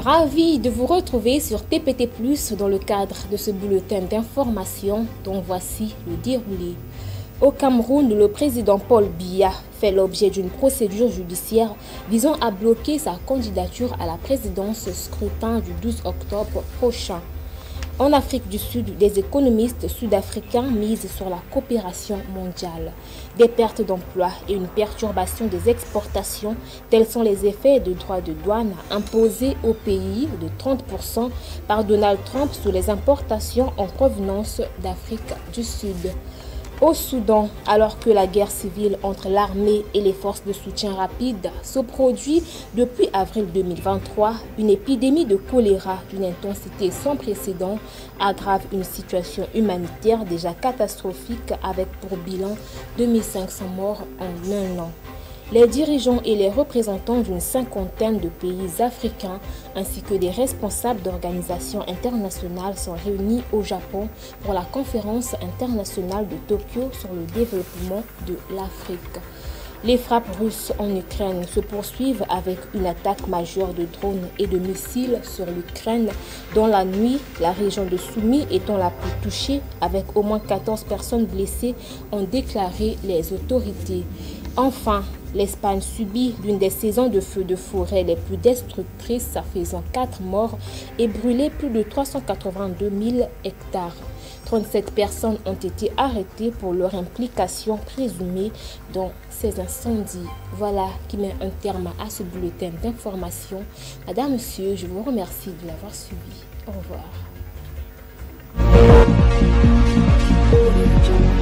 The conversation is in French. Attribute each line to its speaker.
Speaker 1: Ravi de vous retrouver sur TPT+, dans le cadre de ce bulletin d'information dont voici le déroulé. Au Cameroun, le président Paul Biya fait l'objet d'une procédure judiciaire visant à bloquer sa candidature à la présidence au scrutin du 12 octobre prochain. En Afrique du Sud, des économistes sud-africains misent sur la coopération mondiale. Des pertes d'emplois et une perturbation des exportations, tels sont les effets de droits de douane imposés au pays de 30% par Donald Trump sur les importations en provenance d'Afrique du Sud. Au Soudan, alors que la guerre civile entre l'armée et les forces de soutien rapide se produit depuis avril 2023, une épidémie de choléra d'une intensité sans précédent aggrave une situation humanitaire déjà catastrophique avec pour bilan 2500 morts en un an. Les dirigeants et les représentants d'une cinquantaine de pays africains ainsi que des responsables d'organisations internationales sont réunis au Japon pour la conférence internationale de Tokyo sur le développement de l'Afrique. Les frappes russes en Ukraine se poursuivent avec une attaque majeure de drones et de missiles sur l'Ukraine dans la nuit, la région de Soumy étant la plus touchée avec au moins 14 personnes blessées, ont déclaré les autorités. Enfin, l'Espagne subit l'une des saisons de feux de forêt les plus destructrices, faisant 4 morts et brûlé plus de 382 000 hectares. 37 personnes ont été arrêtées pour leur implication présumée dans ces incendies. Voilà qui met un terme à ce bulletin d'information. Madame, Monsieur, je vous remercie de l'avoir suivi. Au revoir.
Speaker 2: Audio Jungle.